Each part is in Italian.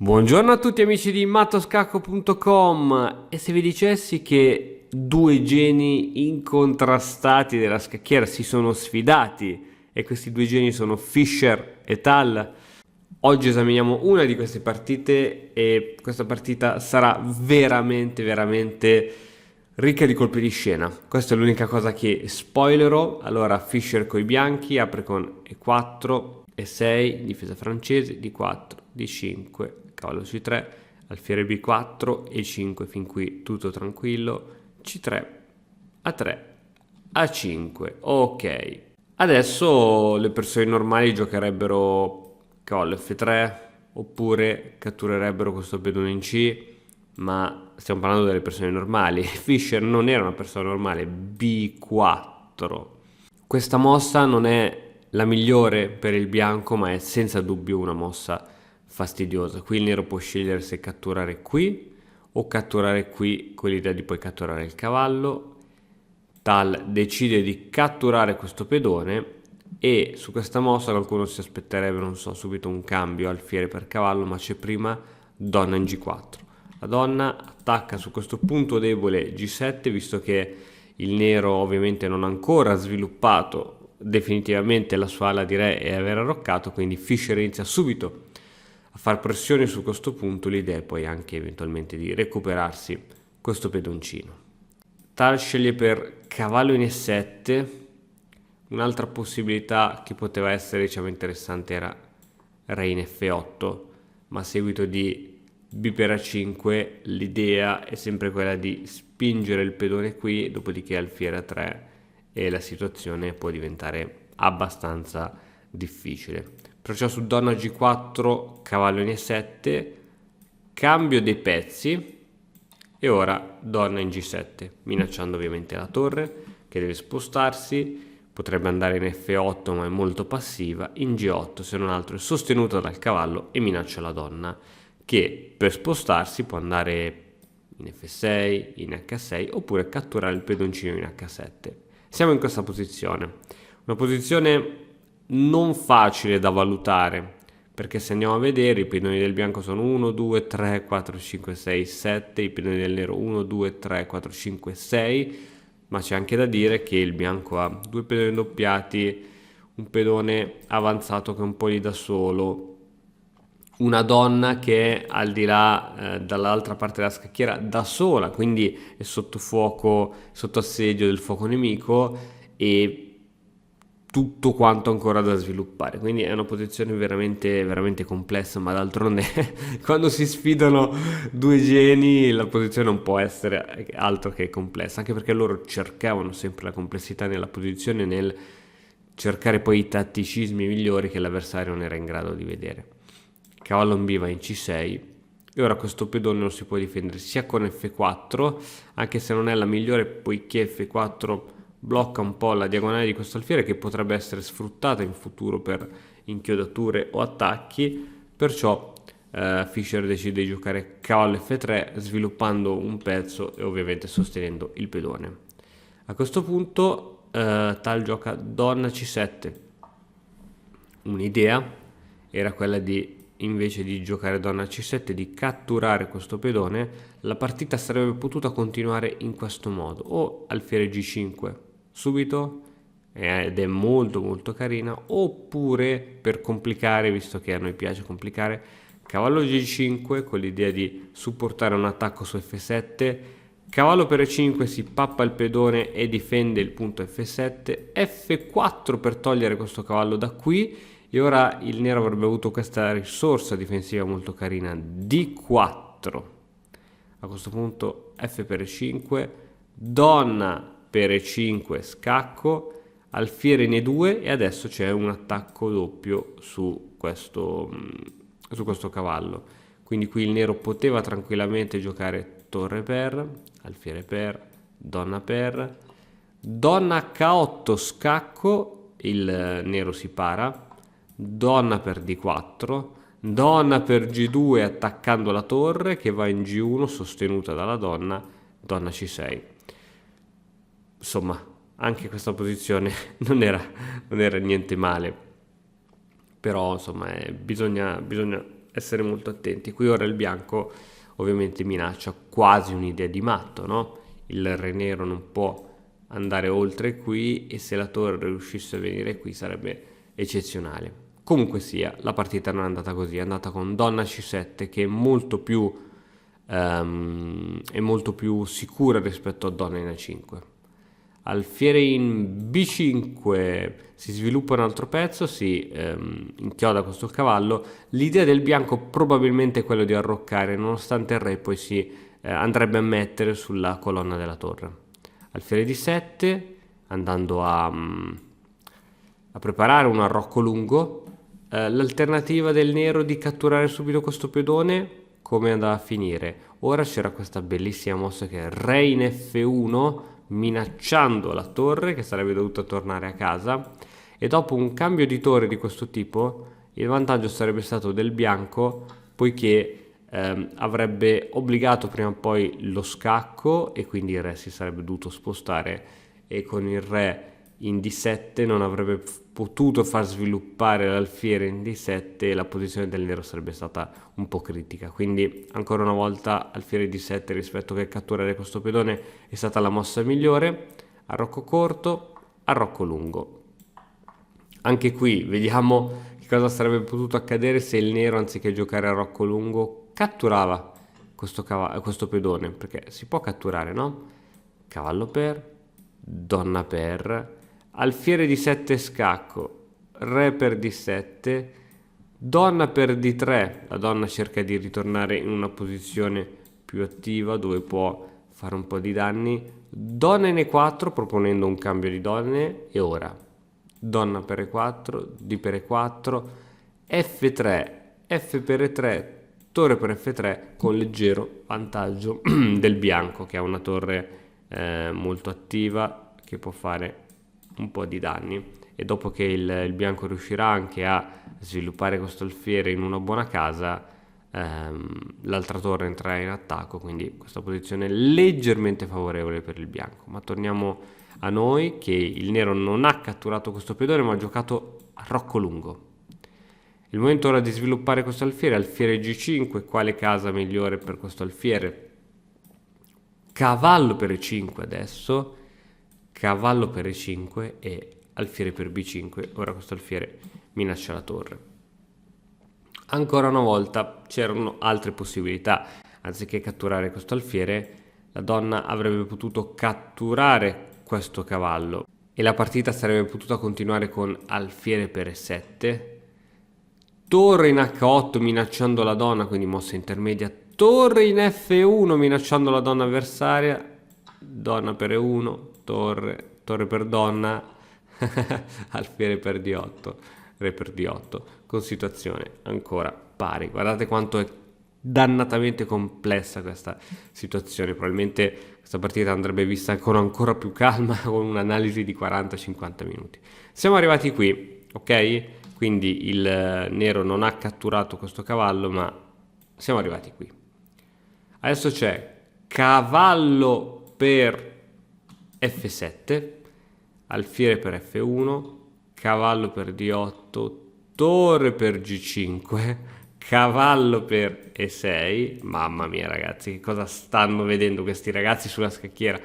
Buongiorno a tutti amici di mattoscacco.com. E se vi dicessi che due geni incontrastati della scacchiera si sono sfidati e questi due geni sono Fischer et al. Oggi esaminiamo una di queste partite e questa partita sarà veramente ricca di colpi di scena. Questa è l'unica cosa che spoilerò. Allora, Fischer coi bianchi apre con E4, E6, difesa francese, D4, D5, cavallo C3, alfiere B4, E5, fin qui tutto tranquillo, C3, A3, A5. Ok, adesso le persone normali giocherebbero cavallo F3 oppure catturerebbero questo pedone in C, ma stiamo parlando delle persone normali. Fischer non era una persona normale. B4. Questa mossa non è la migliore per il bianco, ma è senza dubbio una mossa fastidiosa. Qui il nero può scegliere se catturare qui o catturare qui con l'idea di poi catturare il cavallo. Tal decide di catturare questo pedone e su questa mossa qualcuno si aspetterebbe, non so, subito un cambio alfiere per cavallo, ma c'è prima donna in G4. La donna attacca su questo punto debole G7, visto che il nero ovviamente non ha ancora sviluppato definitivamente la sua ala di re e aver arroccato, quindi Fischer inizia subito a far pressione su questo punto. L'idea è poi anche eventualmente di recuperarsi questo pedoncino. Tal sceglie per cavallo in E7. Un'altra possibilità che poteva essere, diciamo, interessante era re in F8, ma a seguito di B per A5 l'idea è sempre quella di spingere il pedone qui, dopodiché alfiere A3 e la situazione può diventare abbastanza difficile. Perciò su donna G4, cavallo in E7, cambio dei pezzi e ora donna in G7, minacciando ovviamente la torre che deve spostarsi. Potrebbe andare in F8 ma è molto passiva. In G8 se non altro è sostenuta dal cavallo e minaccia la donna, che per spostarsi può andare in F6, in H6 oppure catturare il pedoncino in H7. Siamo in questa posizione, una posizione non facile da valutare, perché se andiamo a vedere i pedoni del bianco sono 1, 2, 3, 4, 5, 6, 7, i pedoni del nero 1, 2, 3, 4, 5, 6, ma c'è anche da dire che il bianco ha due pedoni doppiati, un pedone avanzato che è un po' lì da solo, una donna che è al di là dall'altra parte della scacchiera da sola, quindi è sotto fuoco, sotto assedio del fuoco nemico e tutto quanto ancora da sviluppare. Quindi è una posizione veramente complessa, ma d'altronde quando si sfidano due geni la posizione non può essere altro che complessa, anche perché loro cercavano sempre la complessità nella posizione, nel cercare poi i tatticismi migliori che l'avversario non era in grado di vedere. Cavallo in B va in C6 e ora questo pedone lo si può difendere sia con F4, anche se non è la migliore, poiché F4 blocca un po' la diagonale di questo alfiere che potrebbe essere sfruttata in futuro per inchiodature o attacchi. Perciò Fischer decide di giocare cavallo F3 sviluppando un pezzo e ovviamente sostenendo il pedone. A questo punto Tal gioca donna C7. Un'idea era quella di, invece di giocare donna C7, di catturare questo pedone. La partita sarebbe potuta continuare in questo modo, o alfiere G5 subito, ed è molto carina, oppure per complicare, visto che a noi piace complicare, cavallo G5 con l'idea di supportare un attacco su F7, cavallo per E5 si pappa il pedone e difende il punto F7, F4 per togliere questo cavallo da qui. E ora il nero avrebbe avuto questa risorsa difensiva molto carina, D4. A questo punto F per E5, donna per E5, scacco, alfiere in E2 e adesso c'è un attacco doppio su questo cavallo. Quindi qui il nero poteva tranquillamente giocare torre per, alfiere per, donna H8, scacco, il nero si para, donna per D4, donna per G2 attaccando la torre che va in G1 sostenuta dalla donna C6. Insomma, anche questa posizione non era niente male, però insomma bisogna essere molto attenti. Qui ora il bianco ovviamente minaccia quasi un'idea di matto, no? Il re nero non può andare oltre qui e se la torre riuscisse a venire qui sarebbe eccezionale. Comunque sia, la partita non è andata così, è andata con donna c7 che è molto più sicura rispetto a donna in a5. Alfiere in b5 si sviluppa un altro pezzo, si inchioda questo cavallo. L'idea del bianco probabilmente è quella di arroccare, nonostante il re poi si andrebbe a mettere sulla colonna della torre. Alfiere di 7, andando a preparare un arrocco lungo. L'alternativa del nero di catturare subito questo pedone, come andava a finire? Ora c'era questa bellissima mossa che è re in F1, minacciando la torre che sarebbe dovuta tornare a casa, e dopo un cambio di torre di questo tipo il vantaggio sarebbe stato del bianco, poiché avrebbe obbligato prima o poi lo scacco e quindi il re si sarebbe dovuto spostare e con il re in D7 non avrebbe potuto far sviluppare l'alfiere in D7 e la posizione del nero sarebbe stata un po' critica. Quindi ancora una volta alfiere D7 rispetto che catturare questo pedone è stata la mossa migliore. Arrocco corto, arrocco lungo. Anche qui vediamo che cosa sarebbe potuto accadere se il nero, anziché giocare a arrocco lungo, catturava questo pedone, perché si può catturare, no? Cavallo per, donna per, alfiere di 7 scacco, re per d7, donna per d3. La donna cerca di ritornare in una posizione più attiva dove può fare un po' di danni. Donna in e4 proponendo un cambio di donne e ora donna per e4, d per e4, f3, f per e3, torre per f3 con leggero vantaggio del bianco che ha una torre molto attiva che può fare un po' di danni, e dopo che il bianco riuscirà anche a sviluppare questo alfiere in una buona casa, l'altra torre entrerà in attacco, quindi questa posizione è leggermente favorevole per il bianco. Ma torniamo a noi, che il nero non ha catturato questo pedone ma ha giocato a rocco lungo. Il momento ora di sviluppare questo alfiere, alfiere g5, quale casa migliore per questo alfiere? Cavallo per e5 adesso, cavallo per e5 e alfiere per b5. Ora questo alfiere minaccia la torre. Ancora una volta c'erano altre possibilità. Anziché catturare questo alfiere, la donna avrebbe potuto catturare questo cavallo e la partita sarebbe potuta continuare con alfiere per e7, torre in h8 minacciando la donna, quindi mossa intermedia, torre in f1 minacciando la donna avversaria, donna per e1, torre per donna, alfiere per d8, re per d8, con situazione ancora pari. Guardate quanto è dannatamente complessa questa situazione. Probabilmente questa partita andrebbe vista con ancora più calma, con un'analisi di 40-50 minuti. Siamo arrivati qui, ok? Quindi il nero non ha catturato questo cavallo, ma siamo arrivati qui. Adesso c'è cavallo per f7, alfiere per f1, cavallo per d8, torre per g5, cavallo per e6. Mamma mia ragazzi, che cosa stanno vedendo questi ragazzi sulla scacchiera?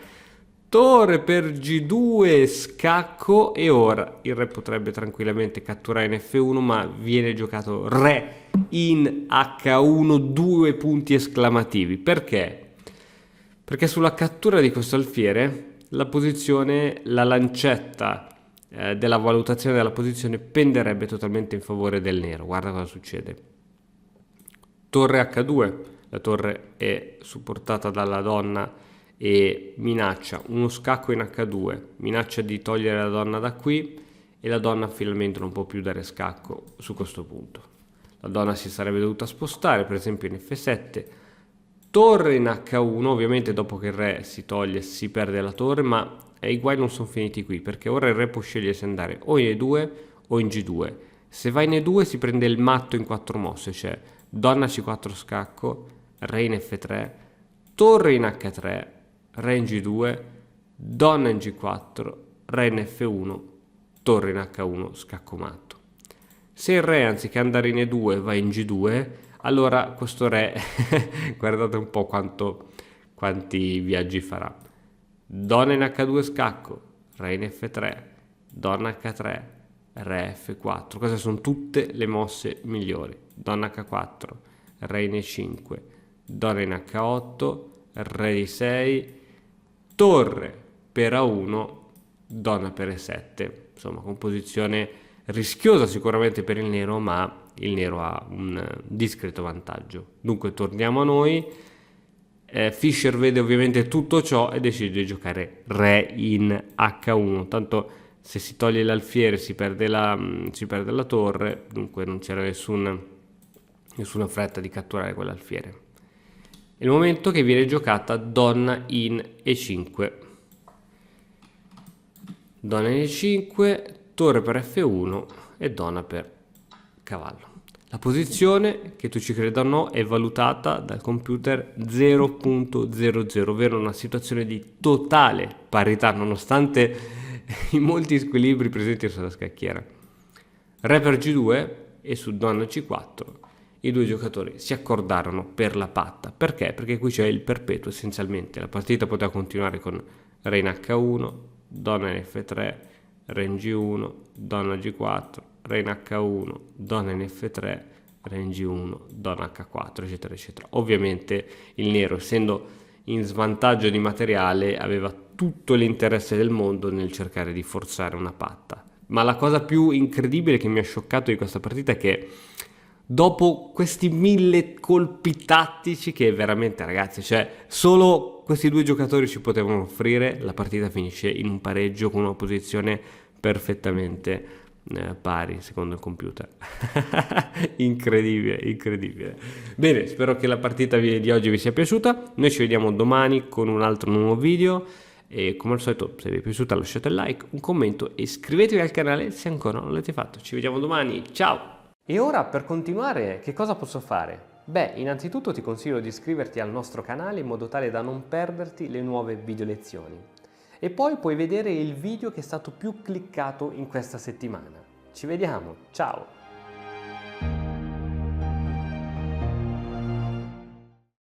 Torre per g2, scacco, e ora il re potrebbe tranquillamente catturare in f1, ma viene giocato re in h1, 2 punti esclamativi. Perché? Perché sulla cattura di questo alfiere la posizione, la lancetta della valutazione della posizione penderebbe totalmente in favore del nero. Guarda cosa succede. Torre h2, la torre è supportata dalla donna e minaccia uno scacco in h2, minaccia di togliere la donna da qui e la donna finalmente non può più dare scacco su questo punto. La donna si sarebbe dovuta spostare, per esempio in f7, torre in h1, ovviamente dopo che il re si toglie si perde la torre, ma i guai non sono finiti qui, perché ora il re può scegliere se andare o in e2 o in g2. Se va in e2 si prende il matto in 4 mosse, cioè donna c4 scacco, re in f3, torre in h3, re in g2, donna in g4, re in f1, torre in h1, scacco matto. Se il re anziché andare in e2 va in g2, allora questo re, guardate un po' quanti viaggi farà. Donna in H2 scacco, re in F3, donna H3, re F4. Queste sono tutte le mosse migliori. Donna H4, re in E5, donna in H8, re di 6, torre per A1, donna per E7. Insomma, composizione rischiosa sicuramente per il nero, ma il nero ha un discreto vantaggio. Dunque torniamo a noi. Fischer vede ovviamente tutto ciò e decide di giocare re in H1. Tanto se si toglie l'alfiere si perde la torre, dunque non c'era nessuna fretta di catturare quell'alfiere. È il momento che viene giocata donna in E5. Donna in E5, torre per F1 e donna per cavallo. La posizione, che tu ci creda o no, è valutata dal computer 0.00, ovvero una situazione di totale parità, nonostante i molti squilibri presenti sulla scacchiera. Re per G2 e su donna C4 i due giocatori si accordarono per la patta. Perché? Perché qui c'è il perpetuo essenzialmente. La partita poteva continuare con re in H1, donna in F3, re in G1, donna G4, re in H1, donna in F3, re in G1, donna H4, eccetera, eccetera. Ovviamente il nero, essendo in svantaggio di materiale, aveva tutto l'interesse del mondo nel cercare di forzare una patta. Ma la cosa più incredibile che mi ha scioccato di questa partita è che dopo questi 1000 colpi tattici che veramente, ragazzi, cioè solo questi due giocatori ci potevano offrire, la partita finisce in un pareggio con una posizione perfettamente pari secondo il computer. Incredibile, incredibile. Bene, spero che la partita di oggi vi sia piaciuta. Noi ci vediamo domani con un altro nuovo video e come al solito, se vi è piaciuta lasciate il like, un commento e iscrivetevi al canale se ancora non l'avete fatto. Ci vediamo domani, ciao! E ora per continuare che cosa posso fare? Beh, innanzitutto ti consiglio di iscriverti al nostro canale in modo tale da non perderti le nuove video lezioni. E poi puoi vedere il video che è stato più cliccato in questa settimana. Ci vediamo, ciao!